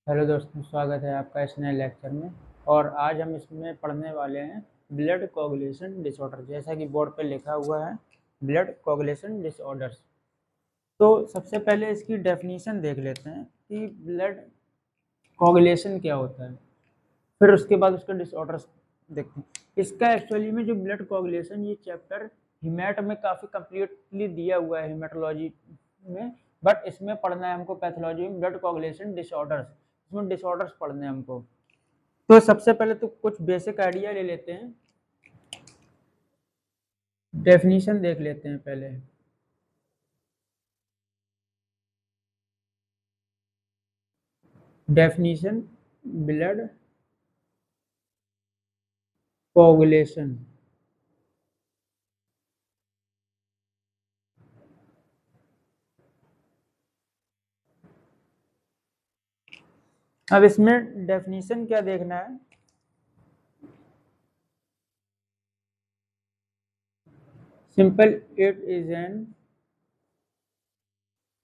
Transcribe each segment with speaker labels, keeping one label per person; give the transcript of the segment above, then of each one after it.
Speaker 1: Hello दोस्तों, स्वागत है आपका इस नए लेक्चर में। और आज हम इसमें पढ़ने वाले हैं ब्लड कोगुलेशन डिसऑर्डर। जैसा कि बोर्ड पे लिखा हुआ है ब्लड कोगुलेशन डिसऑर्डर्स। तो सबसे पहले इसकी डेफिनेशन देख लेते हैं कि ब्लड कोगुलेशन क्या होता है, फिर उसके बाद उसके डिसऑर्डर्स देखते हैं। इसका एक्चुअली में जो ब्लड कोगुलेशन, ये चैप्टर हिमेट में काफ़ी कंप्लीटली दिया हुआ है, हिमेटोलॉजी में। बट इसमें पढ़ना है हमको पैथोलॉजी में ब्लड कोगुलेशन डिसऑर्डर्स। इसमें डिसऑर्डर्स पढ़ने हैं हमको। तो सबसे पहले तो कुछ बेसिक आइडिया ले लेते हैं, डेफिनेशन देख लेते हैं पहले। Definition blood coagulation. अब इसमें डेफिनेशन क्या देखना है, simple,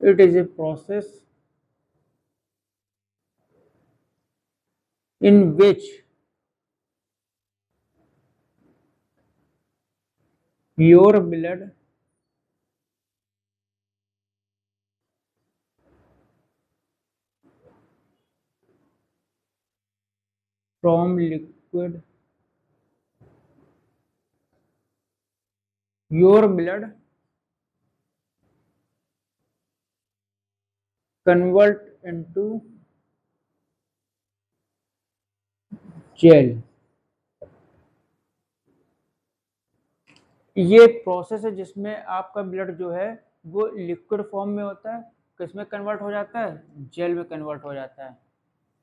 Speaker 1: it is a process in which your blood from liquid, your blood convert into gel। ये प्रोसेस है जिसमें आपका ब्लड जो है वो लिक्विड फॉर्म में होता है, किसमें कन्वर्ट हो जाता है, जेल में कन्वर्ट हो जाता है।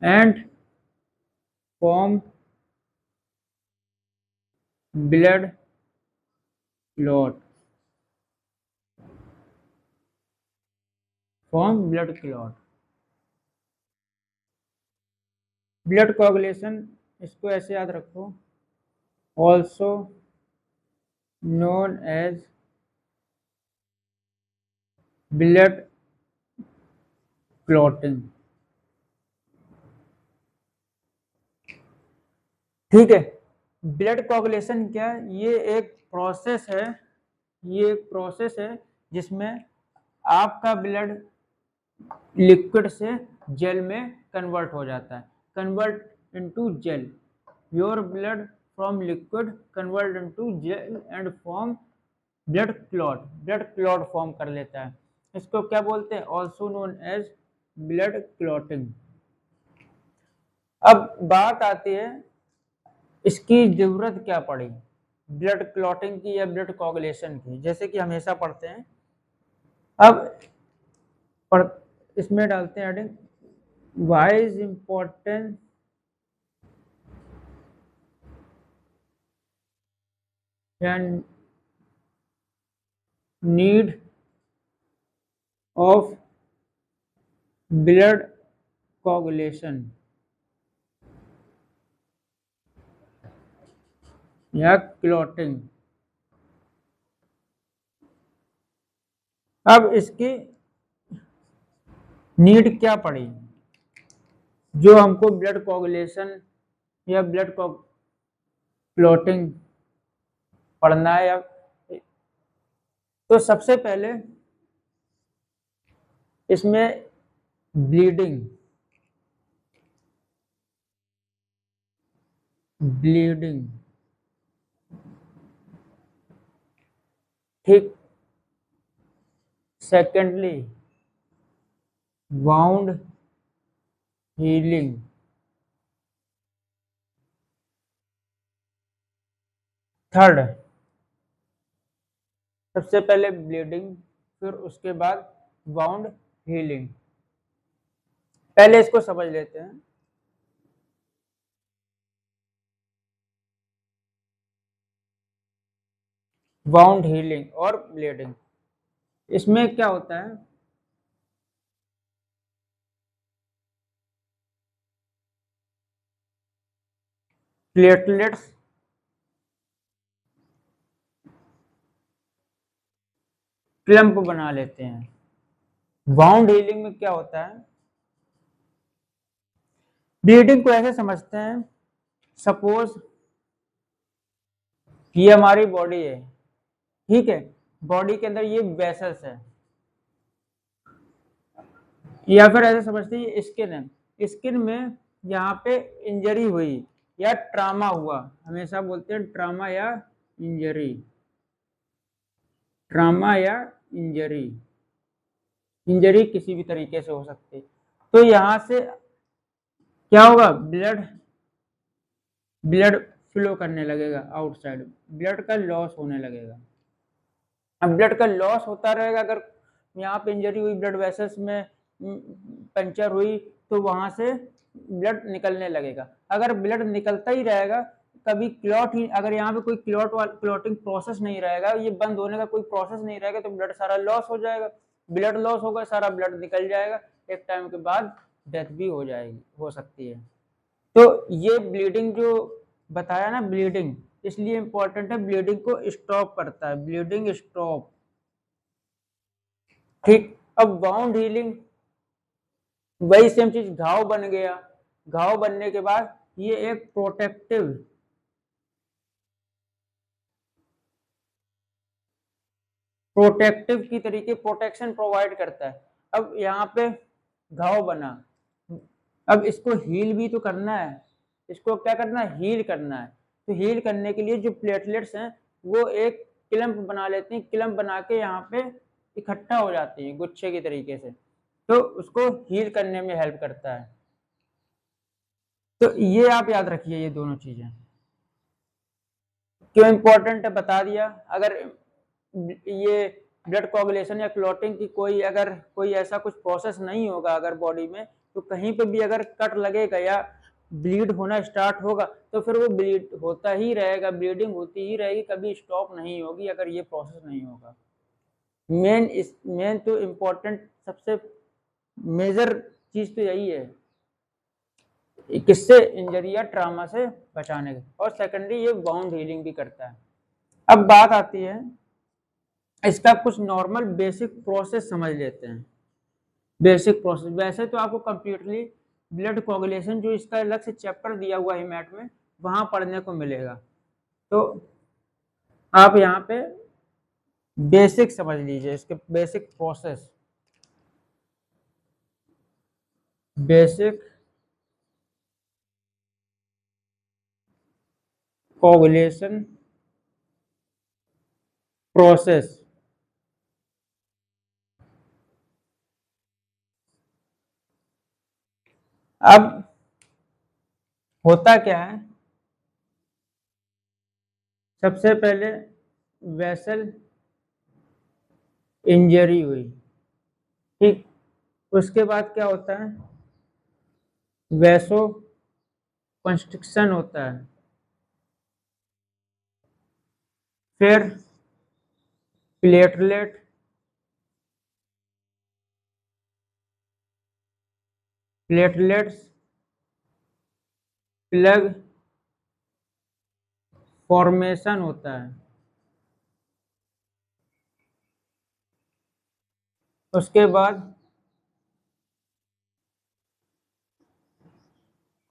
Speaker 1: And form blood clot, form blood clot. Blood coagulation, इसको ऐसे याद रखो, also known as blood clotting. ठीक है। ब्लड कोगुलेशन क्या है, ये एक प्रोसेस है, ये एक प्रोसेस है जिसमें आपका ब्लड लिक्विड से जेल में कन्वर्ट हो जाता है, convert into gel. Your blood from liquid convert into gel and form blood clot, blood clot form कर लेता है। इसको क्या बोलते हैं, also known as blood clotting. अब बात आती है इसकी जरूरत क्या पड़ी, ब्लड क्लॉटिंग की या ब्लड कोगुलेशन की, जैसे कि हमेशा पढ़ते हैं। अब पढ़, इसमें डालते हैं heading, why is important and need of blood coagulation या क्लॉटिंग। अब इसकी नीड क्या पड़ी, जो हमको ब्लड कोगुलेशन या ब्लड क्लॉटिंग पढ़ना है। या तो सबसे पहले इसमें ब्लीडिंग, ब्लीडिंग, ठीक। Secondly wound healing. थर्ड, सबसे पहले ब्लीडिंग, फिर उसके बाद वाउंड हीलिंग। पहले इसको समझ लेते हैं। वाउंड हीलिंग और ब्लीडिंग, इसमें क्या होता है, प्लेटलेट्स क्लम्प बना लेते हैं। वाउंड हीलिंग में क्या होता है, ब्लीडिंग को ऐसे समझते हैं, सपोज ये हमारी बॉडी है, ठीक है, बॉडी के अंदर ये वेसल्स है, या फिर ऐसे समझते हैं ये स्किन है, स्किन में यहाँ पे इंजरी हुई या ट्रामा हुआ, हमेशा बोलते हैं ट्रामा या इंजरी, ट्रामा या इंजरी, इंजरी किसी भी तरीके से हो सकती है। तो यहाँ से क्या होगा, ब्लड ब्लड फ्लो करने लगेगा आउटसाइड, ब्लड का लॉस होने लगेगा। अब ब्लड का लॉस होता रहेगा, अगर यहाँ पे इंजरी हुई, ब्लड वेसल्स में पंचर हुई, तो वहां से ब्लड निकलने लगेगा। अगर ब्लड निकलता ही रहेगा, कभी क्लॉट ही, अगर यहाँ पे कोई क्लॉटिंग प्रोसेस नहीं रहेगा, ये बंद होने का कोई प्रोसेस नहीं रहेगा, तो ब्लड सारा लॉस हो जाएगा, ब्लड लॉस होगा, सारा ब्लड निकल जाएगा, एक टाइम के बाद डेथ भी हो जाएगी, हो सकती है। तो ये ब्लीडिंग जो बताया ना, ब्लीडिंग इसलिए इंपॉर्टेंट है, ब्लीडिंग को स्टॉप करता है, ब्लीडिंग स्टॉप, ठीक। अब वाउंड हीलिंग, वही सेम चीज, घाव बन गया, घाव बनने के बाद ये एक प्रोटेक्टिव की तरीके प्रोटेक्शन प्रोवाइड करता है। अब यहाँ पे घाव बना, अब इसको हील भी तो करना है, इसको क्या करना है, हील करना है। तो हील करने के लिए जो प्लेटलेट्स हैं वो एक क्लम्प बना लेते हैं, क्लम्प बना के यहाँ पे इकट्ठा हो जाती है गुच्छे की तरीके से, तो उसको हील करने में हेल्प करता है। तो ये आप याद रखिए, ये दोनों चीजें क्यों इंपॉर्टेंट है बता दिया। अगर ये ब्लड कोगुलेशन या क्लॉटिंग की कोई, अगर कोई ऐसा कुछ प्रोसेस नहीं होगा अगर बॉडी में, तो कहीं पे भी अगर कट लगेगा या ब्लीड होना स्टार्ट होगा, तो फिर वो ब्लीड होता ही रहेगा, ब्लीडिंग होती ही रहेगी, कभी स्टॉप नहीं होगी अगर ये प्रोसेस नहीं होगा। मेन तो इम्पोर्टेंट सबसे मेजर चीज तो यही है, किससे, इंजरी या ट्रामा से बचाने के, और सेकेंडरी ये वाउंड हीलिंग भी करता है। अब बात आती है, इसका कुछ नॉर्मल बेसिक प्रोसेस समझ लेते हैं। बेसिक प्रोसेस वैसे तो आपको कंप्लीटली ब्लड कोगुलेशन जो इसका अलग से चैप्टर दिया हुआ है मैथ में, वहां पढ़ने को मिलेगा, तो आप यहाँ पे बेसिक समझ लीजिए, इसके basic process, basic coagulation process. अब होता क्या है, सबसे पहले वेसल इंजरी हुई, ठीक, उसके बाद क्या होता है, वैसो कंस्ट्रिक्शन होता है, फिर प्लेटलेट प्लेटलेट्स प्लग फॉर्मेशन होता है, उसके बाद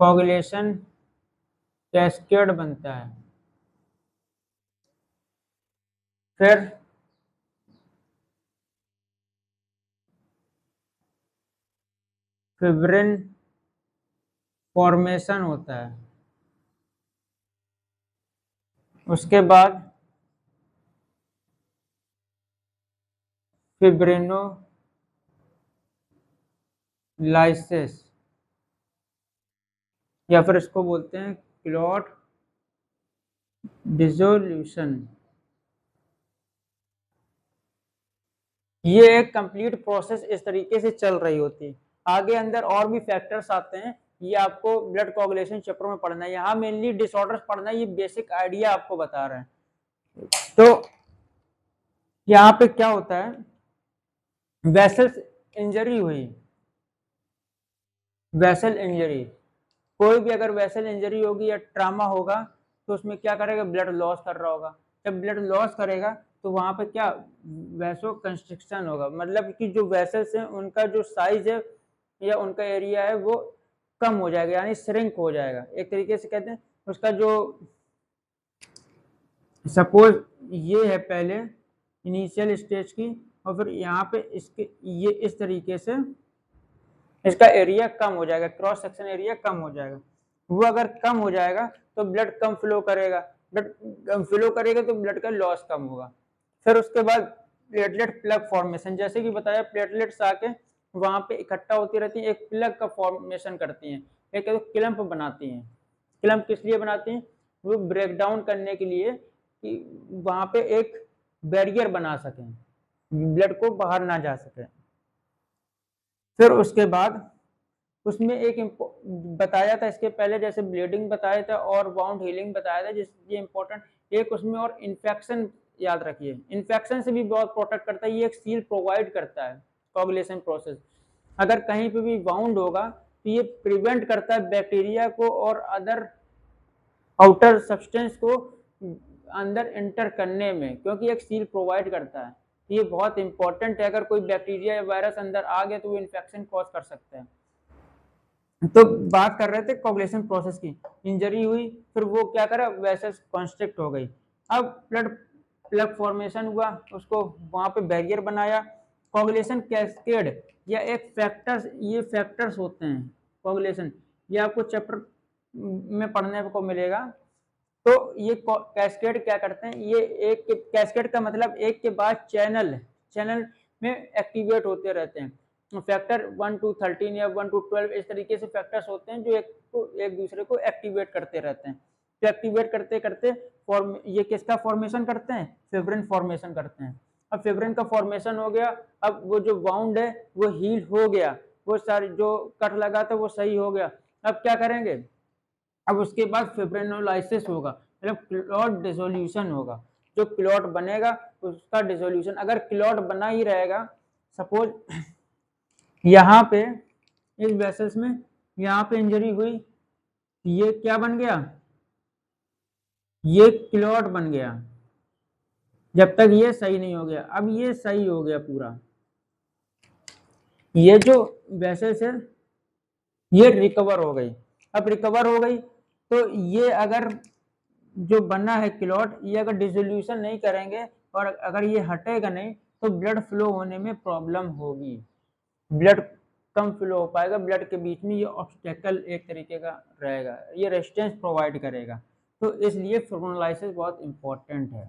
Speaker 1: कोगुलेशन कैस्केड बनता है, फिर फिब्रिन फॉर्मेशन होता है, उसके बाद फिब्रिनोलाइसिस, या फिर इसको बोलते हैं क्लॉट डिसोल्यूशन। ये एक कंप्लीट प्रोसेस इस तरीके से चल रही होती है। आगे अंदर और भी फैक्टर्स आते हैं, ये आपको ब्लड कोगुलेशन चैप्टर में पढ़ना है, यहाँ मेनली डिसऑर्डर्स पढ़ना है, ये बेसिक आइडिया आपको बता रहे हैं। तो यहाँ पे क्या होता है, वेसल्स इंजरी हुई, वेसल इंजरी, कोई भी अगर वेसल इंजरी होगी या ट्रामा होगा, तो उसमें क्या करेगा, ब्लड लॉस कर रहा होगा, जब ब्लड लॉस करेगा तो वहां पे क्या, वैसो कंस्ट्रिक्शन होगा, मतलब कि जो वेसल्स हैं उनका जो साइज है या उनका एरिया है वो कम हो जाएगा, यानी श्रिंक हो जाएगा। एक तरीके से कहते हैं उसका जो, सपोज ये है पहले इनिशियल स्टेज की, और फिर यहाँ पे इसके ये इस तरीके से इसका एरिया कम हो जाएगा, क्रॉस सेक्शन एरिया कम हो जाएगा। वो अगर कम हो जाएगा तो ब्लड कम फ्लो करेगा, ब्लड कम फ्लो करेगा तो ब्लड का लॉस कम होगा। फिर उसके बाद प्लेटलेट प्लग फॉर्मेशन, जैसे कि बताया प्लेटलेट्स आके वहां पे इकट्ठा होती रहती है, एक प्लग का फॉर्मेशन करती हैं, एक क्लम्प बनाती हैं। क्लम्प किस लिए बनाती हैं? वो ब्रेक डाउन करने के लिए कि वहां पे एक बैरियर बना सकें, ब्लड को बाहर ना जा सके। फिर उसके बाद उसमें एक बताया था इसके पहले, जैसे ब्लीडिंग बताया था और वाउंड हीलिंग बताया था, जिसकी इंपॉर्टेंट एक उसमें, और इन्फेक्शन याद रखिए, इन्फेक्शन से भी बहुत प्रोटेक्ट करता है, ये एक सील प्रोवाइड करता है कोगुलेशन प्रोसेस। अगर कहीं पे भी वाउंड होगा तो ये प्रिवेंट करता है बैक्टीरिया को और अदर आउटर सब्सटेंस को अंदर एंटर करने में, क्योंकि एक सील प्रोवाइड करता है। ये बहुत इंपॉर्टेंट है, अगर कोई बैक्टीरिया या वायरस अंदर आ गया तो वो इन्फेक्शन कॉज कर सकते हैं। तो बात कर रहे थे कोगुलेशन प्रोसेस की, इंजरी हुई, फिर वो क्या करा, वेसल्स कॉन्स्ट्रिक्ट हो गई। अब ब्लड प्लग फॉर्मेशन हुआ, उसको वहां पे बैरियर बनाया। कोगुलेशन कैस्केड या एक फैक्टर्स, ये फैक्टर्स होते हैं कोगुलेशन, ये आपको चैप्टर में पढ़ने को मिलेगा। तो ये कैस्केड क्या करते हैं, ये एक कैस्केड का मतलब एक के बाद चैनल में एक्टिवेट होते रहते हैं। फैक्टर 1 to 13 या 1 to 12 इस तरीके से फैक्टर्स होते हैं जो एक दूसरे को एक्टिवेट करते रहते हैं। तो एक्टिवेट करते करते ये किसका फॉर्मेशन करते हैं, फिब्रिन फॉर्मेशन करते हैं। अब फिब्रिन का फॉर्मेशन हो गया, अब वो जो वाउंड है वो हील हो गया, वो सारी जो कट लगा था वो सही हो गया। अब क्या करेंगे, अब उसके बाद फिब्रिनोलाइसिस होगा, मतलब क्लॉट डिसोल्यूशन होगा। जो क्लॉट बनेगा उसका डिसोल्यूशन, अगर क्लॉट बना ही रहेगा, सपोज यहाँ पे इस वेसल्स में यहाँ पे इंजरी हुई, ये क्या बन गया, ये क्लॉट बन गया, जब तक ये सही नहीं हो गया। अब ये सही हो गया पूरा, ये जो वेसल्स है ये रिकवर हो गई। अब रिकवर हो गई तो ये अगर जो बना है क्लॉट, ये अगर डिसोल्यूशन नहीं करेंगे और अगर ये हटेगा नहीं तो ब्लड फ्लो होने में प्रॉब्लम होगी, ब्लड कम फ्लो हो पाएगा, ब्लड के बीच में ये ऑब्स्टेकल एक तरीके का रहेगा, ये रेजिस्टेंस प्रोवाइड करेगा। तो इसलिए फिब्रिनोलाइसिस बहुत इंपॉर्टेंट है।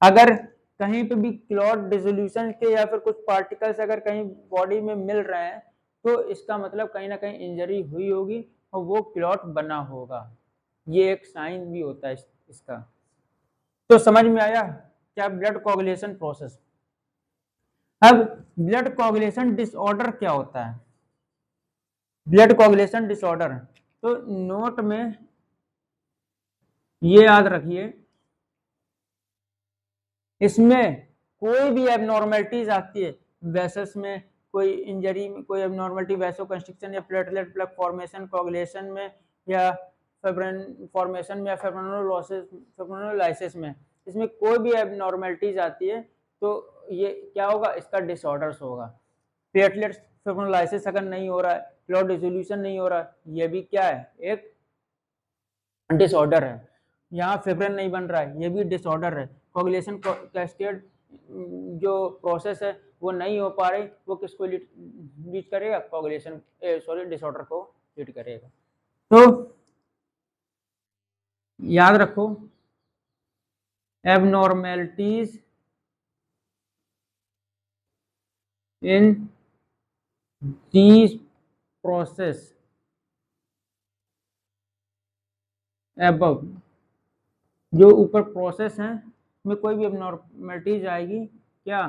Speaker 1: अगर कहीं पे भी क्लॉट डिसोल्यूशन के या फिर कुछ पार्टिकल्स अगर कहीं बॉडी में मिल रहे हैं तो इसका मतलब कहीं ना कहीं इंजरी हुई होगी और वो क्लॉट बना होगा, ये एक साइन भी होता है इसका। तो समझ में आया क्या ब्लड कोगुलेशन प्रोसेस। अब ब्लड कोगुलेशन डिसऑर्डर क्या होता है, ब्लड कोगुलेशन डिसऑर्डर, तो नोट में ये याद रखिए, इसमें कोई भी एबनॉर्मेलिटीज आती है, वेसल्स में कोई इंजरी में कोई एबनॉर्मेलिटी, वैसो कंस्ट्रिक्शन या प्लेटलेट प्लग फॉर्मेशन कोगुलेशन में या फिब्रिन फॉर्मेशन में या फिब्रिनोलाइसिस में, इसमें कोई भी एबनॉर्मेलिटीज आती है तो ये क्या होगा, इसका डिसऑर्डर्स होगा। प्लेटलेट फिब्रिनोलाइसिस अगर नहीं हो रहा है, क्लॉट डिसोल्यूशन नहीं हो रहा है, ये भी क्या है, एक डिसऑर्डर है। यहाँ फिब्रिन नहीं बन रहा है, ये भी डिसऑर्डर है। कोगुलेशन कैस्केड जो प्रोसेस है वो नहीं हो पा रही, वो किसको लीड करेगा, कोगुलेशन सॉरी डिसऑर्डर को लीड करेगा। तो याद रखो, abnormalities in these process above, जो ऊपर प्रोसेस है में कोई भी एबनॉर्मेलिटीज आएगी क्या,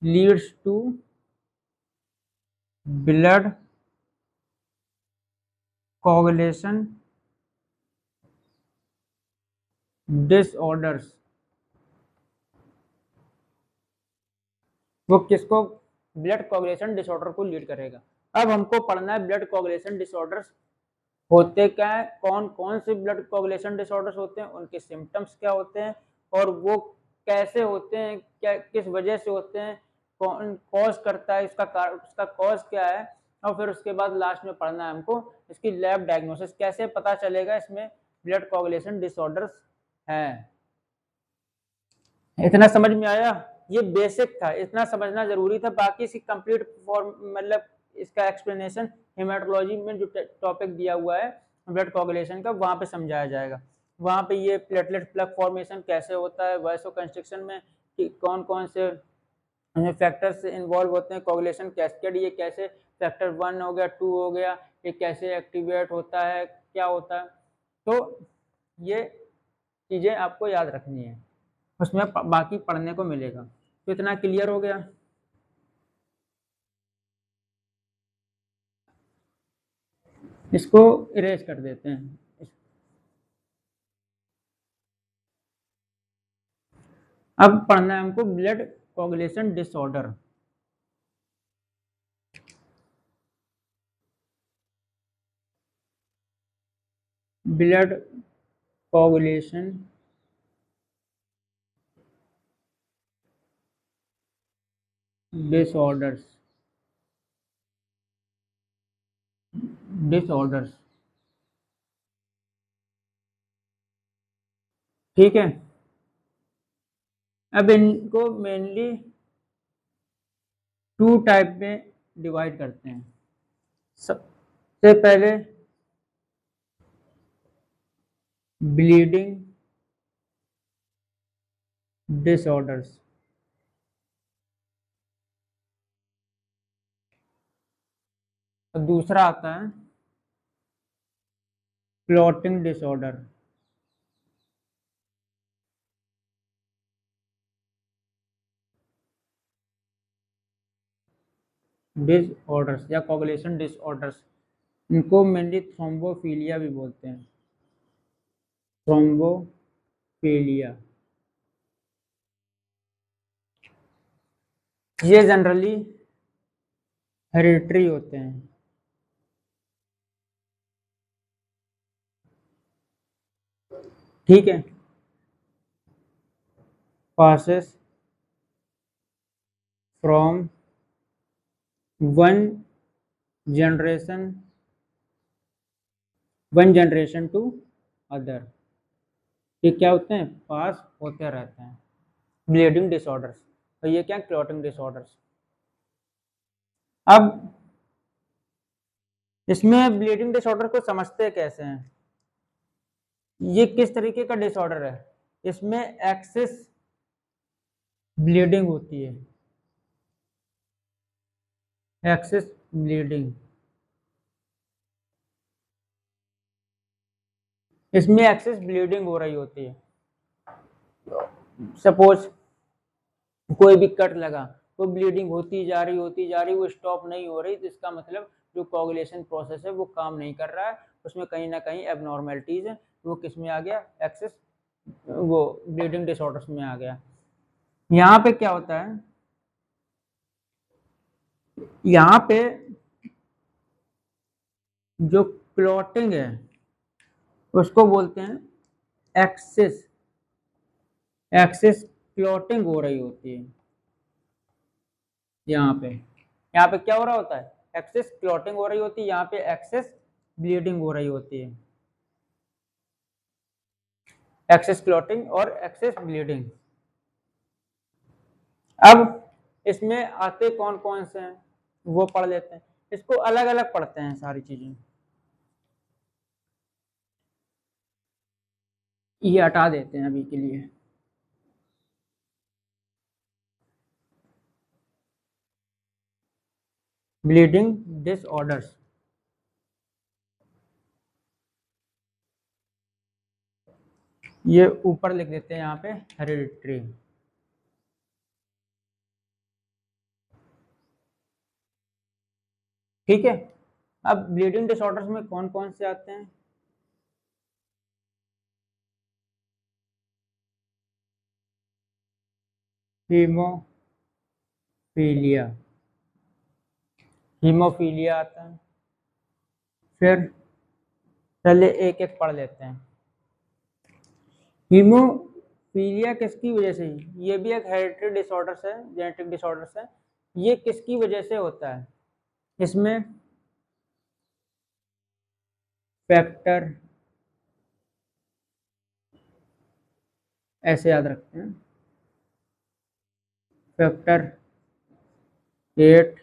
Speaker 1: leads to blood coagulation disorders, वो किसको, ब्लड कोगुलेशन डिसऑर्डर को लीड करेगा। अब हमको पढ़ना है ब्लड कोगुलेशन डिसऑर्डर्स होते क्या है, कौन कौन से ब्लड कोगुलेशन डिसऑर्डर्स होते हैं, उनके सिम्टम्स क्या होते हैं और वो कैसे होते हैं, क्या किस वजह से होते हैं, कौन कॉज करता है, उसका कॉज क्या है, और फिर उसके बाद लास्ट में पढ़ना है हमको इसकी लैब डायग्नोसिस, कैसे पता चलेगा इसमें ब्लड कोगुलेशन डिसऑर्डर्स है। इतना समझ में आया? ये बेसिक था, इतना समझना जरूरी था, बाकी इसकी कंप्लीट फॉर्म मतलब इसका एक्सप्लेनेशन हेमाटोलॉजी में जो टॉपिक दिया हुआ है ब्लड कोगुलेशन का वहाँ पे समझाया जाएगा। वहाँ पे ये प्लेटलेट प्लग फॉर्मेशन कैसे होता है, वैसो कंस्ट्रक्शन में कौन कौन से फैक्टर्स इन्वॉल्व होते हैं, कोगुलेशन कैस्केड ये कैसे फैक्टर 1 हो गया 2 हो गया ये कैसे एक्टिवेट होता है, क्या होता है, तो ये चीज़ें आपको याद रखनी है, उसमें बाकी पढ़ने को मिलेगा। तो इतना क्लियर हो गया। इसको इरेज कर देते हैं। अब पढ़ना है हमको blood coagulation disorder. Blood coagulation disorders, disorders, ठीक है। अब इनको मेनली 2 टाइप में डिवाइड करते हैं। सबसे पहले ब्लीडिंग डिसऑर्डर्स, और दूसरा आता है क्लॉटिंग डिसऑर्डर। डिसऑर्डर्स या कोगुलेशन डिसऑर्डर्स, इनको मेनली थ्रोम्बोफिलिया भी बोलते हैं, थ्रोम्बोफिलिया। ये जनरली हेरिडिटरी होते हैं, ठीक है। Passes from one generation to other, ये क्या होते हैं, पास होते रहते हैं। ब्लीडिंग डिसऑर्डर्स, तो ये क्या, क्लॉटिंग डिसऑर्डर्स। अब इसमें ब्लीडिंग डिसऑर्डर को समझते कैसे हैं, ये किस तरीके का डिसऑर्डर है, इसमें एक्सेस ब्लीडिंग होती है, एक्सेस ब्लीडिंग, इसमें एक्सेस ब्लीडिंग हो रही होती है। सपोज कोई भी कट लगा तो ब्लीडिंग होती जा रही वो स्टॉप नहीं हो रही, तो इसका मतलब जो कोगुलेशन प्रोसेस है वो काम नहीं कर रहा है, उसमें कहीं ना कहीं एबनॉर्मेलिटीज है, वो किस में आ गया, एक्सेस वो ब्लीडिंग डिसऑर्डर्स में आ गया। यहाँ पे क्या होता है, यहाँ पे जो क्लॉटिंग है उसको बोलते हैं एक्सेस, एक्सेस क्लॉटिंग हो रही होती है। यहाँ पे क्या हो रहा होता है, एक्सेस क्लॉटिंग हो रही होती है, यहाँ पे एक्सेस ब्लीडिंग हो रही होती है, एक्सेस क्लॉटिंग और एक्सेस ब्लीडिंग। अब इसमें आते कौन कौन से हैं वो पढ़ लेते हैं, इसको अलग अलग पढ़ते हैं सारी चीजें, ये हटा देते हैं अभी के लिए। ब्लीडिंग डिसऑर्डर्स, ये ऊपर लिख देते हैं यहाँ पे हेरिडिटरी, ठीक है। अब ब्लीडिंग डिसऑर्डर्स में कौन कौन से आते हैं, हीमोफीलिया, हीमोफीलिया आता है। फिर चलिए एक एक पढ़ लेते हैं। हीमोफीलिया किसकी वजह से, ये भी एक हेरिडिटरी डिसऑर्डर्स है, जेनेटिक डिसऑर्डर्स है। ये किसकी वजह से होता है, इसमें फैक्टर, ऐसे याद रखते हैं, फैक्टर 8,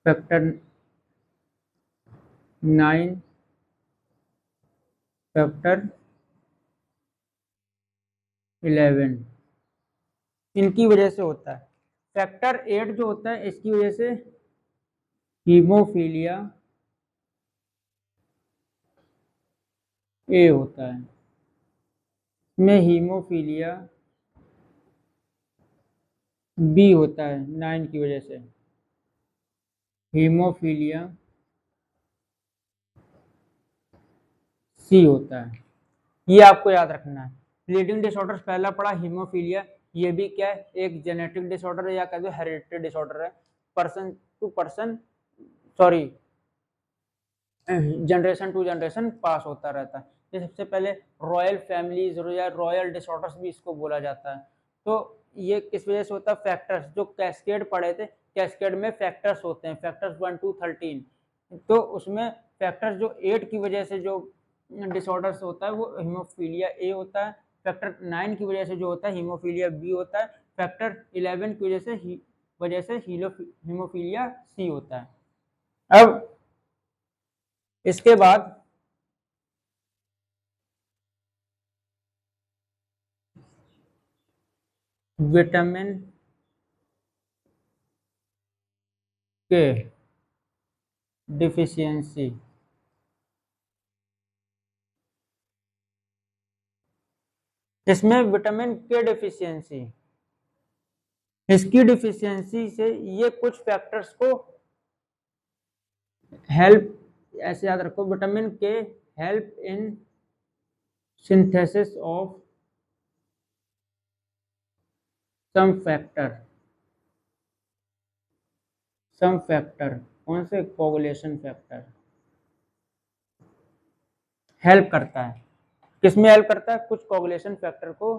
Speaker 1: फैक्टर 9, फैक्टर 11, इनकी वजह से होता है। फैक्टर 8 जो होता है इसकी वजह से हीमोफीलिया ए होता है, में हीमोफीलिया बी होता है 9 की वजह से, हीमोफीलिया सी होता है। ये आपको याद रखना है। ब्लीडिंग डिसऑर्डर पहला पड़ा हीमोफीलिया, ये भी क्या है, एक जेनेटिक डिसऑर्डर है या कह दो हेरिडिटरी डिसऑर्डर है, person to person, sorry generation to generation pass होता रहता है। ये सबसे पहले रॉयल फैमिलीज या रॉयल डिसऑर्डर्स भी इसको बोला जाता है। तो ये किस वजह से होता है, फैक्टर्स जो कैस्केड पढ़े थे, कैस्केड में फैक्टर्स होते हैं, फैक्टर्स 1 to 13, तो उसमें फैक्टर्स जो 8 की वजह से जो डिसऑर्डर्स होता है वो हीमोफीलिया ए होता है, फैक्टर 9 की वजह से जो होता है हीमोफीलिया बी होता है, फैक्टर 11 की वजह से हीमोफीलिया सी होता है। अब इसके बाद विटामिन के डिफिशियंसी, इसमें विटामिन के डिफिशियंसी, इसकी डिफिशियंसी से ये कुछ फैक्टर्स को हेल्प, ऐसे याद रखो, vitamin K help in synthesis of some factor, कौन से, कोगुलेशन फैक्टर हेल्प करता है, किसमें हेल्प करता है, कुछ कोगुलेशन फैक्टर को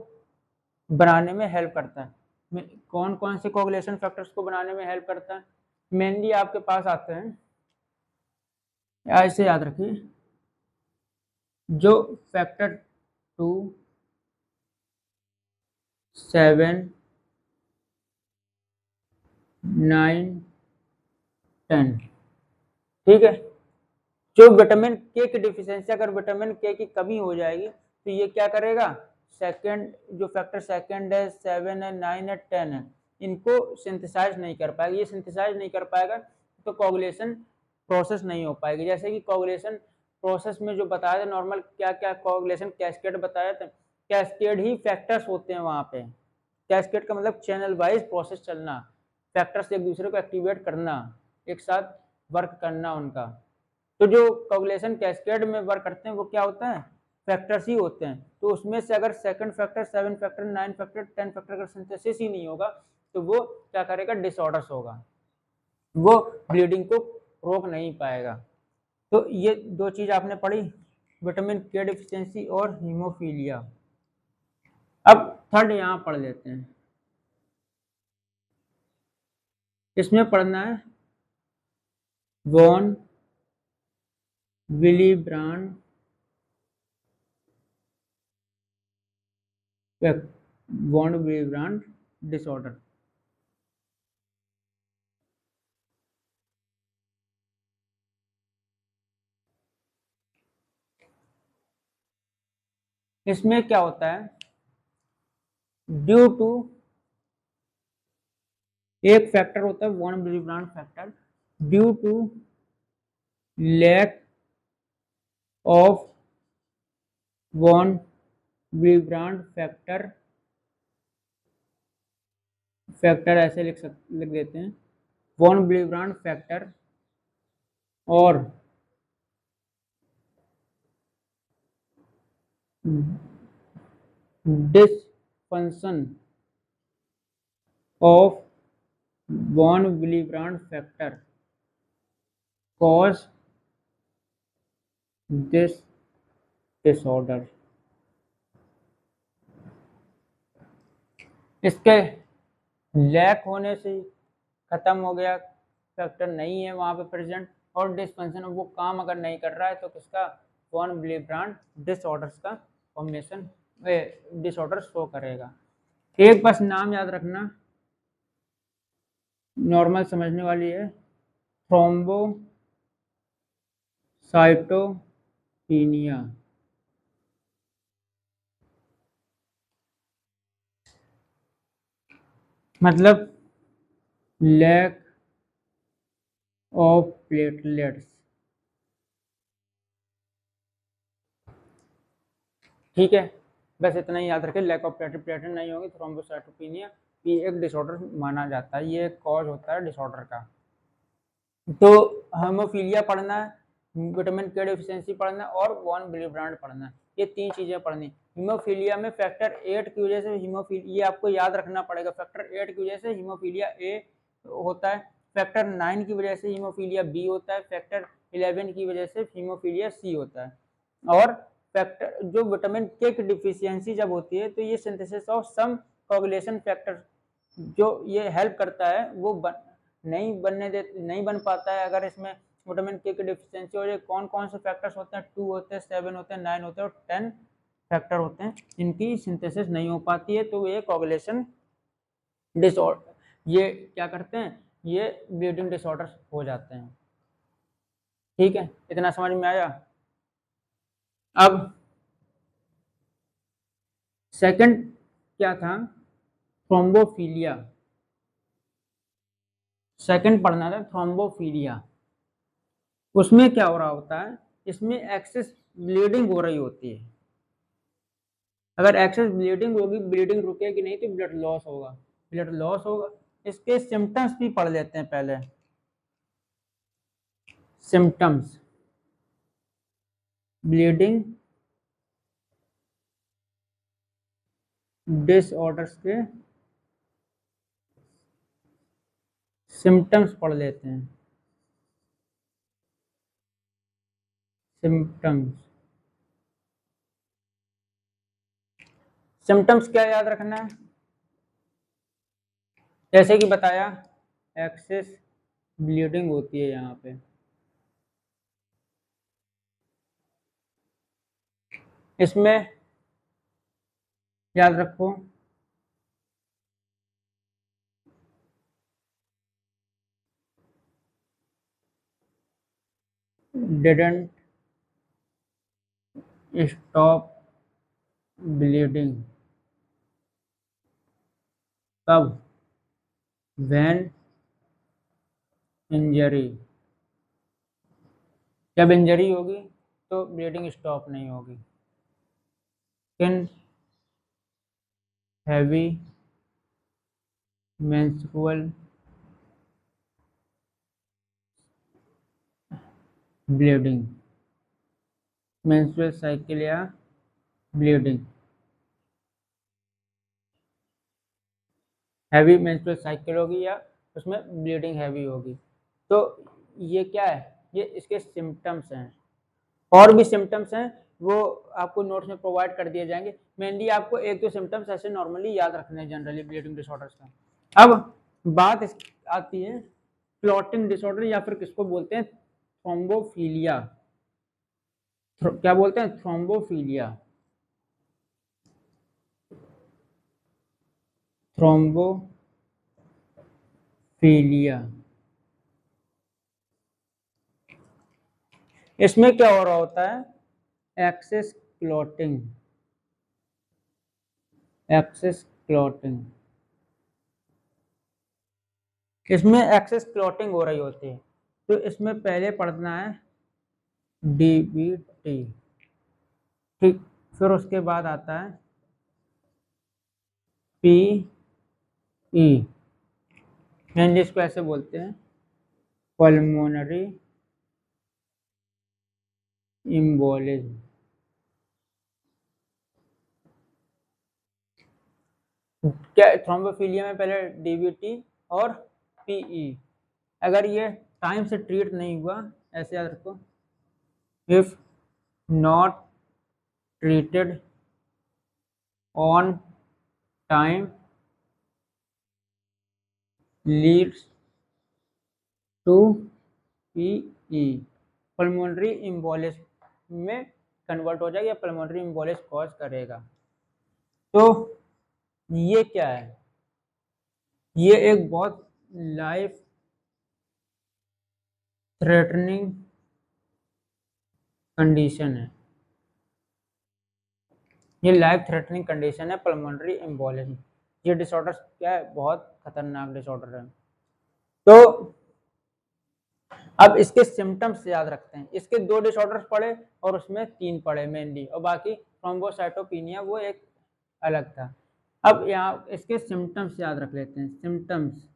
Speaker 1: बनाने में हेल्प करता है। कौन कौन से कोगुलेशन फैक्टर्स को बनाने में हेल्प करता है, मेनली आपके पास आते हैं, ऐसे याद रखिए, जो फैक्टर 2, 7, 9, 10, ठीक है। जो विटामिन के की डिफिशियंसी, अगर विटामिन के की कमी हो जाएगी तो ये क्या करेगा, सेकंड जो फैक्टर सेकंड है, 7 है, 9 है, 10 है, इनको सिंथेसाइज नहीं कर पाएगा। ये सिंथेसाइज नहीं कर पाएगा तो कोगुलेशन प्रोसेस नहीं हो पाएगी। जैसे कि कोगुलेशन प्रोसेस में जो बताया था नॉर्मल, क्या क्या कोगुलेशन कैस्केड बताया था, कैस्केड ही फैक्टर्स होते हैं वहाँ पे। कैस्केड का मतलब चैनल वाइज प्रोसेस चलना, फैक्टर्स एक दूसरे को एक्टिवेट करना, एक साथ वर्क करना उनका। तो जो कोगुलेशन कैस्केड में वर्क करते हैं वो क्या होता है, फैक्टर्स ही होते हैं। तो उसमें से अगर second factor, 7 factor, 9 factor, 10 factor का सिंथेसिस ही नहीं होगा तो वो क्या करेगा, डिसऑर्डर्स होगा, वो ब्लीडिंग को रोक नहीं पाएगा। तो ये दो चीज आपने पढ़ी, विटामिन के डिफिशियंसी और हीमोफीलिया। अब थर्ड यहाँ पढ़ लेते हैं, इसमें पढ़ना है वॉन विलीब्रांड डिसऑर्डर। इसमें क्या होता है, ड्यू टू, एक फैक्टर होता है von Willebrand factor, due to lack of von Willebrand factor, ऐसे लिख देते हैं, वॉन विलीब्रांड फैक्टर और dysfunction of von Willebrand factor cause this disorder। इसके लैक होने से खत्म हो गया, फैक्टर नहीं है वहाँ पे प्रेजेंट, और डिसफंक्शन वो काम अगर नहीं कर रहा है तो किसका, वॉन विलेब्रांड डिसऑर्डर्स का फॉर्मेशन डिसऑर्डर शो करेगा। एक बस नाम याद रखना, नॉर्मल समझने वाली है, थ्रोम्बोसाइटोपिनिया। मतलब लैक ऑफ प्लेटलेट्स। ठीक है, बस इतना ही याद रखें, लैक ऑफ प्लेटलेट नहीं होगी, थ्रोम्बोसाइटोपिनिया ये एक डिसऑर्डर माना जाता है, ये एक कॉज होता है डिसऑर्डर का। तो हेमोफीलिया पढ़ना है, विटामिन के डिफिशियंसी पढ़ना है, और वॉन विलेब्रांड पढ़ना है, ये 3 चीजें पढ़नी। हीमोफीलिया में फैक्टर 8 की वजह से हीमोफीलिया, ये आपको याद रखना पड़ेगा, फैक्टर 8 की वजह से हीमोफीलिया ए होता है, फैक्टर 9 की वजह से हीमोफीलिया बी होता है, फैक्टर 11 की वजह से हीमोफीलिया सी होता है। और फैक्टर जो विटामिन के की डिफिशियंसी जब होती है तो ये synthesis of some coagulation factor जो ये हेल्प करता है वो नहीं बन पाता है अगर इसमें विटामिन के की डिफिशियंसी हो जाए। कौन कौन से फैक्टर्स होते हैं, 2 होते हैं, 7 होते हैं, 9 होते हैं और 10 फैक्टर होते हैं, इनकी सिंथेसिस नहीं हो पाती है, तो ये कोगुलेशन डिसऑर्डर, ये क्या करते हैं, ये ब्लीडिंग डिसऑर्डर हो जाते हैं। ठीक है, इतना समझ में आया। अब सेकंड क्या था, थ्रोम्बोफीलिया, सेकंड पढ़ना था थ्रोम्बोफीलिया। उसमें क्या हो रहा होता है, इसमें एक्सेस ब्लीडिंग हो रही होती है, अगर एक्सेस ब्लीडिंग होगी, ब्लीडिंग रुकेगी नहीं तो ब्लड लॉस होगा, ब्लड लॉस होगा। इसके सिम्टम्स भी पढ़ लेते हैं पहले, सिम्टम्स ब्लीडिंग डिसऑर्डर्स के सिम्टम्स पढ़ लेते हैं, सिम्टम्स। सिम्टम्स क्या याद रखना है, जैसे कि बताया एक्सेस ब्लीडिंग होती है यहाँ पे, इसमें याद रखो डिडंट स्टॉप ब्लीडिंग, कब, व्हेन इंजरी, जब इंजरी होगी तो ब्लीडिंग स्टॉप नहीं होगी। In heavy menstrual bleeding, menstrual cycle या ब्लीडिंग, हैवी मेंस्ट्रुअल साइकिल होगी या उसमें ब्लीडिंग हैवी होगी। तो ये क्या है, ये इसके सिम्टम्स हैं, और भी सिम्टम्स हैं वो आपको नोट्स में प्रोवाइड कर दिए जाएंगे। मेनली आपको एक दो सिम्टम्स ऐसे नॉर्मली याद रखने हैं जनरली ब्लीडिंग डिसऑर्डर्स का। अब बात आती है क्लॉटिंग डिसऑर्डर, या फिर किसको बोलते हैं थ्रोम्बोफीलिया, क्या बोलते हैं, थ्रोम्बोफीलिया, थ्रोम्बोफीलिया। इसमें क्या हो रहा होता है, एक्सेस क्लॉटिंग, एक्सेस क्लॉटिंग, इसमें एक्सेस क्लॉटिंग हो रही होती है, तो इसमें पहले पढ़ना है डीबीटी, ठीक, फिर उसके बाद आता है पीई, मेनली इसको ऐसे बोलते हैं पल्मोनरी इम्बोलिज्म। क्या थ्रोम्बोफीलिया में पहले डीबीटी और पीई, अगर ये टाइम से ट्रीट नहीं हुआ, ऐसे याद रखो, if not treated on time leads to P E pulmonary embolism में कन्वर्ट हो जाएगा या पल्मोनरी एम्बोलिज्म कॉज करेगा। तो ये क्या है, ये एक बहुत लाइफ थ्रेटनिंग कंडीशन है, ये लाइफ थ्रेटनिंग कंडीशन है पल्मोनरी एम्बोलिज्म। ये डिसऑर्डर क्या है, बहुत खतरनाक डिसऑर्डर है। तो अब इसके सिम्टम्स याद रखते हैं, इसके 2 डिसऑर्डर्स पढ़े और उसमें 3 पढ़े मेनली, और बाकी थ्रोम्बोसाइटोपिनिया वो एक अलग था। अब यहाँ इसके सिम्टम्स याद रख लेते हैं। सिम्टम्स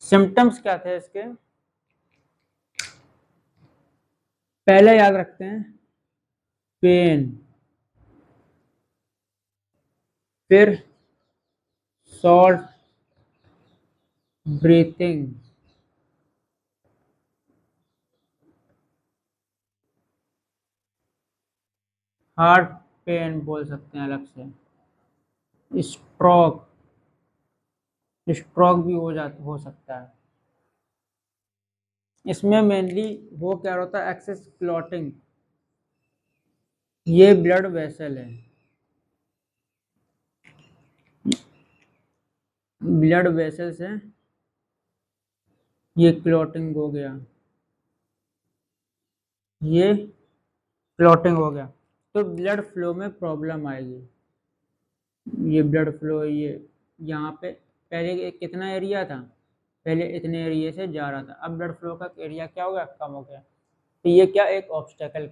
Speaker 1: सिम्टम्स क्या थे इसके, पहले याद रखते हैं पेन, फिर शॉर्ट ब्रीथिंग, हार्ट पेन बोल सकते हैं अलग से, स्ट्रोक, स्ट्रोक भी हो सकता है। इसमें मेनली वो क्या होता है, एक्सेस क्लॉटिंग, ये ब्लड वेसल है, ब्लड वेसल से ये क्लॉटिंग हो गया, ये क्लॉटिंग हो गया, तो ब्लड फ्लो में प्रॉब्लम आएगी। ये ब्लड फ्लो, ये यहाँ पे पहले कितना एरिया था, पहले इतने एरिया से जा रहा था, अब ब्लड फ्लो का एरिया क्या हो गया, कम हो गया। तो ये क्या एक ऑब्स्टेकल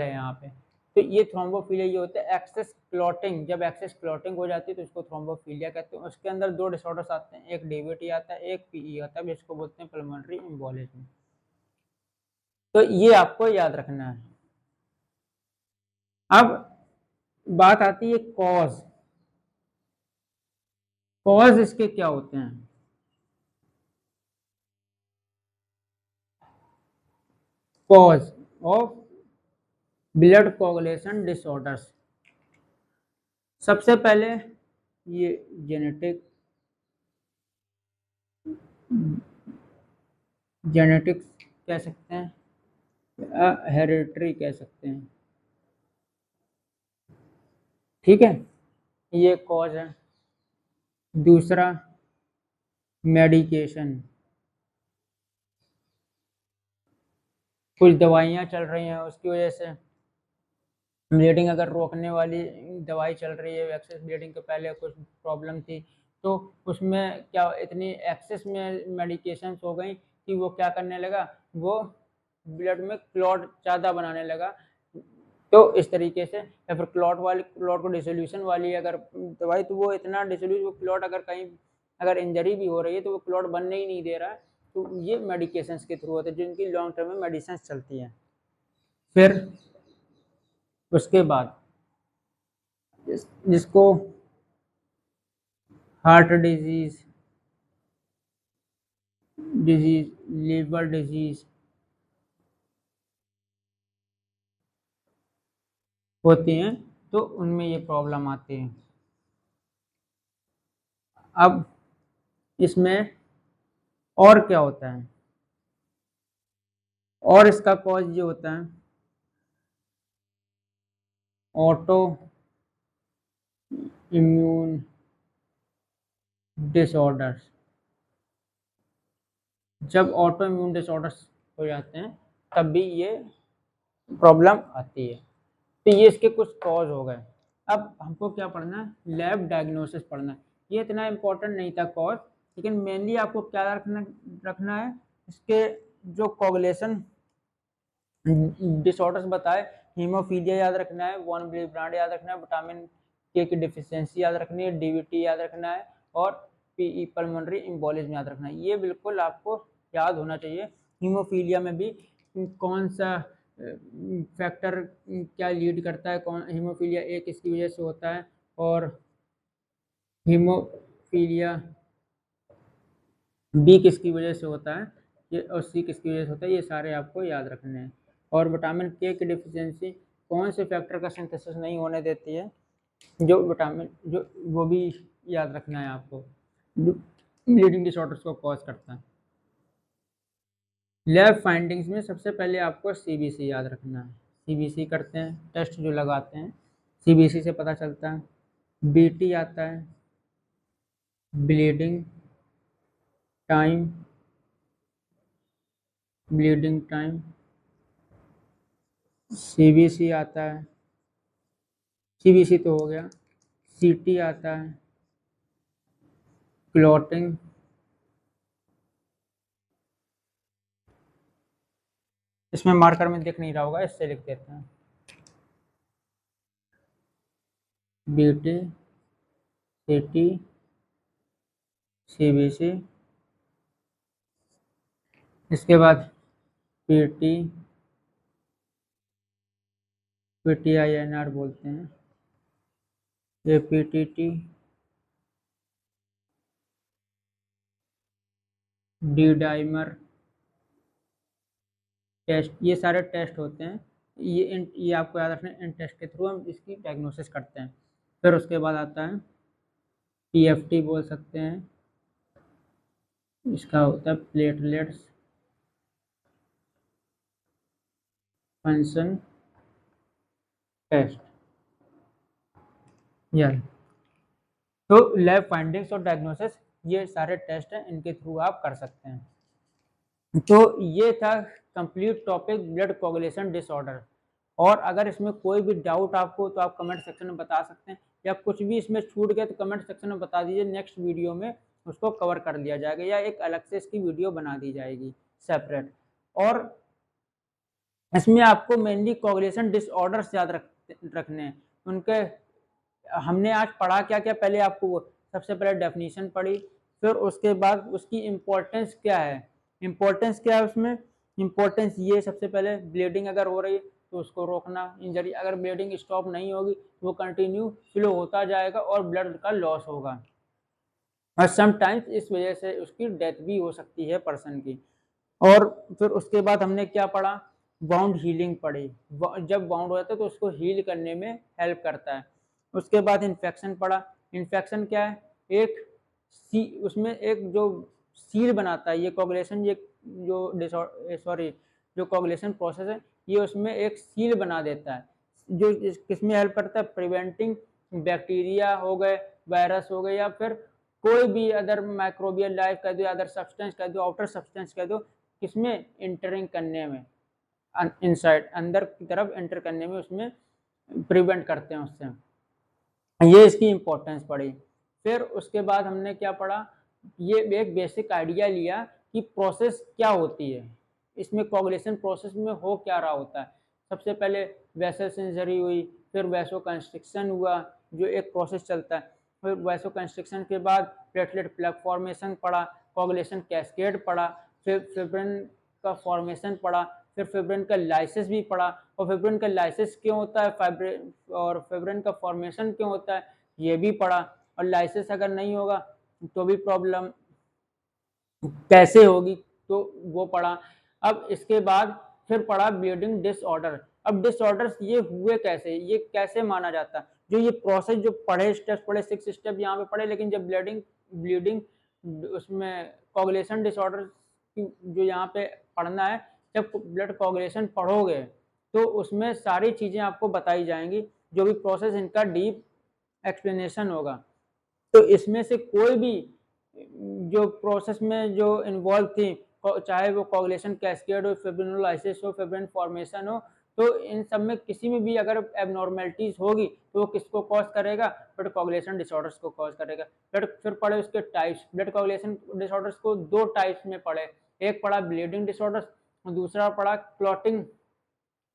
Speaker 1: है यहाँ पे। तो ये थ्रोम्बोफिलिया ये होता है एक्सेस क्लॉटिंग, जब एक्सेस क्लॉटिंग हो जाती है तो इसको थ्रोम्बोफिलिया कहते हैं। उसके अंदर 2 डिसऑर्डर्स आते हैं, एक डीवीटी आता है, एक पीई आता है, जिसको बोलते हैं पल्मोनरी एम्बोलिज्म। तो ये आपको याद रखना है। अब बात आती है कॉज, कॉज इसके क्या होते हैं। Cause of blood coagulation disorders, सबसे पहले ये जेनेटिक, जेनेटिक्स कह सकते हैं, हेरिडिटरी कह सकते हैं, ठीक है, ये कॉज है। दूसरा मेडिकेशन, कुछ दवाइयाँ चल रही हैं उसकी वजह से ब्लीडिंग, अगर रोकने वाली दवाई चल रही है, एक्सेस ब्लीडिंग के पहले कुछ प्रॉब्लम थी, तो उसमें क्या इतनी एक्सेस में मेडिकेशंस हो गई कि वो क्या करने लगा, वो ब्लड में क्लॉट ज़्यादा बनाने लगा। तो इस तरीके से, या फिर क्लॉट को डिसोल्यूशन वाली अगर दवाई, तो वो इतना डिसोल्यूट, वो क्लॉट अगर कहीं अगर इंजरी भी हो रही है तो वो क्लॉट बनने ही नहीं दे रहा है। तो ये मेडिकेशंस के थ्रू होते हैं, जिनकी लॉन्ग टर्म में मेडिसिन चलती हैं। फिर उसके बाद जिसको हार्ट डिजीज, लिवर डिजीज होती हैं, तो उनमें ये प्रॉब्लम आती है। अब इसमें और क्या होता है, और इसका कॉज ये होता है ऑटो इम्यून डिसऑर्डर्स। जब ऑटो इम्यून डिसऑर्डर्स हो जाते हैं तब भी ये प्रॉब्लम आती है। तो ये इसके कुछ कॉज हो गए। अब हमको क्या पढ़ना है, लैब डायग्नोसिस पढ़ना है। ये इतना इम्पोर्टेंट नहीं था कॉज, लेकिन मेनली आपको क्या रखना है, इसके जो कोगुलेशन डिसऑर्डर्स बताए, हीमोफीलिया याद रखना है, वॉन विली ब्रांड याद रखना है, विटामिन के की डिफिशियंसी याद रखनी है, डीवीटी याद रखना है, और पीई पल्मोनरी एम्बोलिज्म याद रखना है। ये बिल्कुल आपको याद होना चाहिए। हीमोफीलिया में भी कौन सा फैक्टर क्या लीड करता है, कौन हीमोफीलिया ए किसकी वजह से होता है, और हीमोफीलिया बी किसकी वजह से होता है, ये और सी किसकी वजह से होता है, ये सारे आपको याद रखने हैं। और विटामिन के की डिफिशियंसी कौन से फैक्टर का सिंथेसिस नहीं होने देती है, जो विटामिन जो वो भी याद रखना है आपको, जो ब्लीडिंग डिसऑर्डर्स को कॉज करता है। लैब फाइंडिंग्स में सबसे पहले आपको सीबीसी याद रखना है। सीबीसी करते हैं, टेस्ट जो लगाते हैं सीबीसी से पता चलता है। बीटी आता है, bleeding time, bleeding time. CBC आता है, सीबीसी तो हो गया। सीटी आता है, क्लॉटिंग। इसमें मार्कर में दिख नहीं रहा होगा, इससे लिख देते हैं। बीटी, सीटी, सीबीसी, इसके बाद पीटी, पीटीआईएनआर बोलते हैं, ये पीटीटी, डी डाइमर टेस्ट, ये सारे टेस्ट होते हैं। ये आपको याद रखना है, इन टेस्ट के थ्रू हम इसकी डायग्नोसिस करते हैं। फिर उसके बाद आता है पीएफटी बोल सकते हैं, इसका होता है प्लेटलेट्स फंक्शन टेस्ट। यह तो लैब फाइंडिंग्स और डायग्नोसिस, ये सारे टेस्ट हैं, इनके थ्रू आप कर सकते हैं। तो ये था complete topic blood coagulation disorder. और अगर इसमें कोई भी डाउट आपको तो आप कमेंट सेक्शन में बता सकते हैं, या कुछ भी इसमें छूट गया तो कमेंट सेक्शन में बता दीजिए, नेक्स्ट वीडियो में उसको कवर कर लिया जाएगा, या एक अलग से इसकी वीडियो बना दी जाएगी सेपरेट। और इसमें आपको मेनली कोगुलेशन डिसऑर्डर्स याद रखने हैं। उनके हमने आज पढ़ा क्या क्या, पहले आपको सबसे पहले डेफिनेशन पढ़ी, फिर उसके बाद उसकी इम्पोर्टेंस क्या है। इम्पोर्टेंस क्या है उसमें, इम्पोर्टेंस ये सबसे पहले ब्लीडिंग अगर हो रही है तो उसको रोकना, इंजरी अगर ब्लीडिंग स्टॉप नहीं होगी तो वो कंटिन्यू फ्लो होता जाएगा और ब्लड का लॉस होगा, और समटाइम्स इस वजह से उसकी डेथ भी हो सकती है पर्सन की। और फिर उसके बाद हमने क्या पढ़ा, वाउंड हीलिंग पढ़ी, जब वाउंड हो जाता है तो उसको हील करने में हेल्प करता है। उसके बाद इन्फेक्शन पढ़ा, इन्फेक्शन क्या है, एक उसमें एक जो सील बनाता है, ये कोगुलेशन, ये जो कोगुलेशन प्रोसेस है, ये उसमें एक सील बना देता है, जो किसमें हेल्प करता है, प्रिवेंटिंग बैक्टीरिया हो गए, वायरस हो गए, या फिर कोई भी अदर माइक्रोबियल लाइफ कह दो, अदर सब्सटेंस कह दो, आउटर सब्सटेंस कह दो, किसमें इंटरिंग करने में, इनसाइड अंदर की तरफ एंटर करने में उसमें प्रिवेंट करते हैं उससे। ये इसकी इम्पोर्टेंस पड़ी। फिर उसके बाद हमने क्या पढ़ा, ये एक बेसिक आइडिया लिया कि प्रोसेस क्या होती है, इसमें कोगुलेशन प्रोसेस में हो क्या रहा होता है। सबसे पहले वेसल्स इंजरी हुई, फिर वैसो कंस्ट्रिक्शन हुआ, जो एक प्रोसेस चलता है। फिर वैसो कंस्ट्रिक्शन के बाद प्लेटलेट प्लग फॉर्मेशन पढ़ा, कोगुलेशन कैस्केड पढ़ा, फिर फिब्रिन का फॉर्मेशन पढ़ा, फिर फिब्रिन का लाइसिस भी पढ़ा, और फिब्रिन का लाइसिस क्यों होता है, और फिब्रिन का फॉर्मेशन क्यों होता है ये भी पढ़ा, और लाइसिस अगर नहीं होगा तो भी प्रॉब्लम कैसे होगी तो वो पढ़ा। अब इसके बाद फिर पढ़ा ब्लीडिंग डिसऑर्डर। अब डिसऑर्डर्स ये हुए कैसे, ये कैसे माना जाता है, जो ये प्रोसेस जो पढ़े, स्टेप्स पढ़े, 6 स्टेप यहाँ पे पढ़े, लेकिन जब ब्लीडिंग उसमें कोगुलेशन डिसऑर्डर जो यहाँ पे पढ़ना है, जब ब्लड कोगुलेशन पढ़ोगे तो उसमें सारी चीजें आपको बताई जाएंगी, जो भी प्रोसेस इनका डीप एक्सप्लेनेशन होगा। तो इसमें से कोई भी जो प्रोसेस में जो इन्वॉल्व थी, चाहे वो कोगुलेशन कैस्केड हो, फिब्रिनोलाइसिस हो, फिब्रिन फॉर्मेशन हो, तो इन सब में किसी में भी अगर एबनॉर्मेलिटीज होगी तो वो किसको कॉज करेगा, ब्लड कोगुलेशन डिसऑर्डर्स को कॉज करेगा। फिर पढ़े उसके टाइप्स, ब्लड कोगुलेशन डिसऑर्डर्स को 2 टाइप्स में पढ़े, एक पढ़ा ब्लीडिंग डिसऑर्डर्स और दूसरा पढ़ा क्लॉटिंग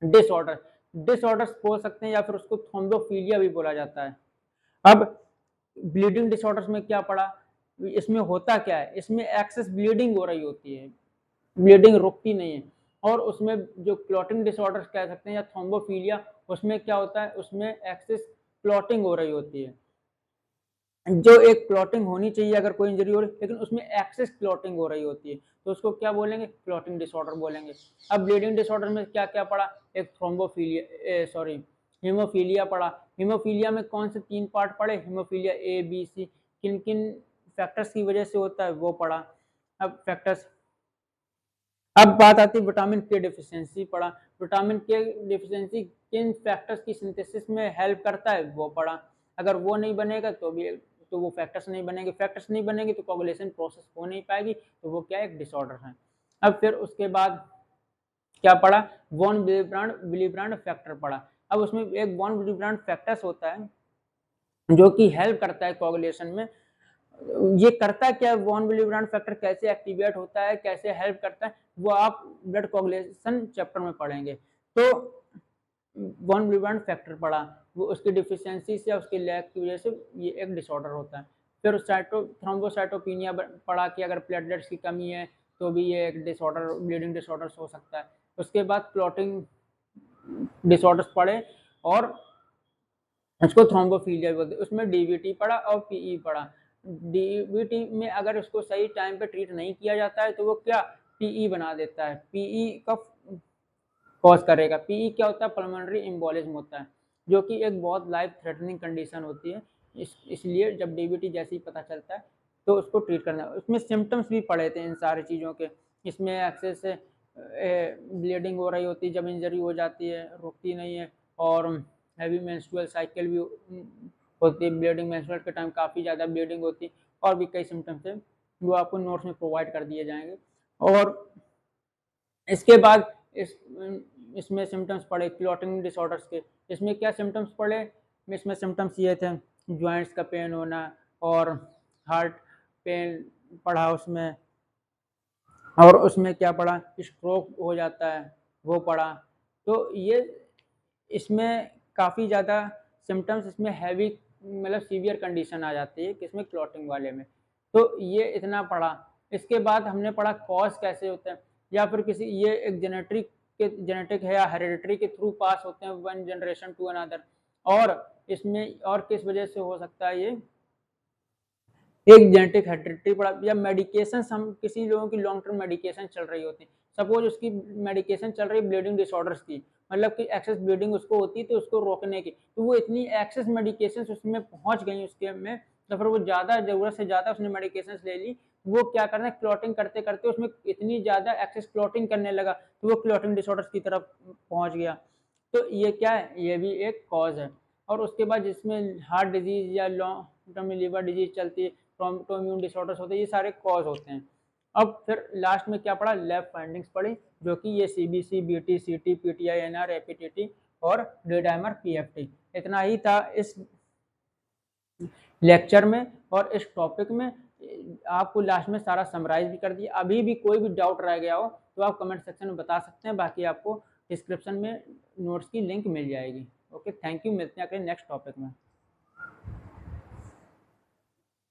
Speaker 1: डिसऑर्डर। डिसऑर्डर्स बोल सकते हैं या फिर उसको थ्रोम्बोफिलिया भी बोला जाता है। अब ब्लीडिंग डिसऑर्डर्स में क्या पढ़ा, इसमें होता क्या है, इसमें एक्सेस ब्लीडिंग हो रही होती है, ब्लीडिंग रुकती नहीं है। और उसमें जो क्लॉटिंग डिसऑर्डर्स कह सकते हैं या थ्रोम्बोफिलिया, उसमें क्या होता है, उसमें एक्सेस क्लॉटिंग हो रही होती है, जो एक क्लॉटिंग होनी चाहिए अगर कोई इंजरी हो रही है, लेकिन उसमें एक्सेस क्लॉटिंग हो रही होती है, तो उसको क्या बोलेंगे, क्लॉटिंग डिसऑर्डर बोलेंगे। अब ब्लीडिंग डिसऑर्डर में क्या क्या पड़ा, एक थ्रोम्बोफिलिया हीमोफीलिया पढ़ा। हीमोफीलिया में कौन से 3 पार्ट पढ़े? हीमोफीलिया ए, बी, सी, किन-किन फैक्टर्स की वजह से होता है वो पढ़ा। अब फैक्टर्स, अब बात आती है विटामिन के डिफिशियंसी पढ़ा। विटामिन के डिफिशियंसी किन फैक्टर्स की सिंथेसिस में हेल्प करता है वो पढ़ा। अगर वो नहीं बनेगा तो वो फैक्टर्स नहीं बनेंगे, फैक्टर्स नहीं बनेंगे तो कोगुलेशन प्रोसेस हो नहीं पाएगी, तो वो क्या है? एक डिसऑर्डर है। अब फिर उसके बाद क्या पढ़ा? वॉन विलिब्रांड फैक्टर पढ़ा। अब उसमें एक वॉन विलिब्रांड फैक्टर्स होता है जो कि हेल्प करता है कोगुलेशन में। ये करता क्या है? वॉन विलिब्रांड फैक्टर कैसे एक्टिवेट होता है, कैसे हेल्प करता है, वो आप ब्लड कोगुलेशन चैप्टर में पढ़ेंगे। तो वॉन विलिब्रांड फैक्टर पढ़ा, वो उसकी डिफिशियंसी से, उसके लैक की वजह से ये एक डिसऑर्डर होता है। फिर थ्रोम्बोसाइटोपिनिया पढ़ा कि अगर प्लेटलेट्स की कमी है तो भी ये एक डिसऑर्डर, ब्लीडिंग डिसऑर्डर्स हो सकता है। उसके बाद क्लॉटिंग डिसऑर्डर्स पढ़े और उसको थ्रोम्बोफिलिया बोलते हैं। उसमें डीवीटी पढ़ा और पीई पढ़ा। डीवीटी में अगर उसको सही टाइम पे ट्रीट नहीं किया जाता है तो वो क्या? पीई बना देता है, पीई का कॉज करेगा। पीई क्या होता है? पल्मोनरी एम्बोलिज्म होता है, जो कि एक बहुत लाइफ थ्रेटनिंग कंडीशन होती है। इसलिए जब डीवीटी जैसे ही पता चलता है तो उसको ट्रीट करना है। उसमें सिम्टम्स भी पढ़े थे इन सारी चीज़ों के। इसमें एक्सेस से ब्लीडिंग हो रही होती है, जब इंजरी हो जाती है रुकती नहीं है, और हैवी मेंस्ट्रुअल साइकिल भी होती है, ब्लीडिंग मेंस्ट्रुअल के टाइम काफ़ी ज़्यादा ब्लीडिंग होती है, और भी कई सिम्टम्स हैं जो आपको नोट्स में प्रोवाइड कर दिए जाएंगे। और इसके बाद इसमें सिम्टम्स पढ़े क्लॉटिंग डिसऑर्डर्स के। इसमें क्या सिम्टम्स पढ़े? इसमें सिम्टम्स ये थे, जॉइंट्स का पेन होना और हार्ट पेन पढ़ा उसमें, और उसमें क्या पढ़ा? स्ट्रोक हो जाता है वो पढ़ा। तो ये इसमें काफ़ी ज़्यादा सिम्टम्स, इसमें हैवी मतलब सीवियर कंडीशन आ जाती है किसमें? क्लॉटिंग वाले में। तो ये इतना पढ़ा। इसके बाद हमने पढ़ा कॉज कैसे होते हैं, या फिर किसी ये एक जेनेटिक है या हेरिडिटरी के थ्रू पास होते हैं वन जनरेशन टू अनदर, और इसमें और किस वजह से हो सकता है ये? एक जेनेटिक हेरिडिटी पड़ा, या मेडिकेशन, हम किसी लोगों की लॉन्ग टर्म मेडिकेशन चल रही होती है, सपोज उसकी मेडिकेशन चल रही है ब्लीडिंग डिसऑर्डर्स की, मतलब कि एक्सेस ब्लीडिंग उसको होती है तो उसको रोकने की, तो वो इतनी एक्सेस मेडिकेशन उसमें पहुंच गई उसके में, तो फिर वो ज़्यादा ज़रूरत से ज़्यादा उसने मेडिकेशन ले ली, वो क्या करना है? क्लॉटिंग करते करते उसमें इतनी ज़्यादा एक्सेस क्लॉटिंग करने लगा तो वो क्लॉटिंग डिसऑर्डर्स की तरफ पहुँच गया। तो ये क्या है? ये भी एक कॉज है। और उसके बाद जिसमें हार्ट डिजीज या लॉन्ग टर्म लीवर डिजीज चलती है, ऑटोइम्यून डिसऑर्डर्स होते हैं, ये सारे कॉज होते हैं। अब फिर लास्ट में क्या पढ़ा? लैब फाइंडिंग्स पढ़ी, जो कि ये सीबीसी, बीटी, सीटी, पीटीआई, एनआर, एपीटीटी और डी-डाइमर पीएफटी। इतना ही था इस लेक्चर में और इस टॉपिक में। आपको लास्ट में सारा समराइज भी कर दिया। अभी भी कोई भी डाउट रह गया हो तो आप कमेंट सेक्शन में बता सकते हैं, बाकी आपको डिस्क्रिप्शन में नोट्स की लिंक मिल जाएगी। ओके, थैंक यू, मिलते हैं अगले नेक्स्ट टॉपिक में।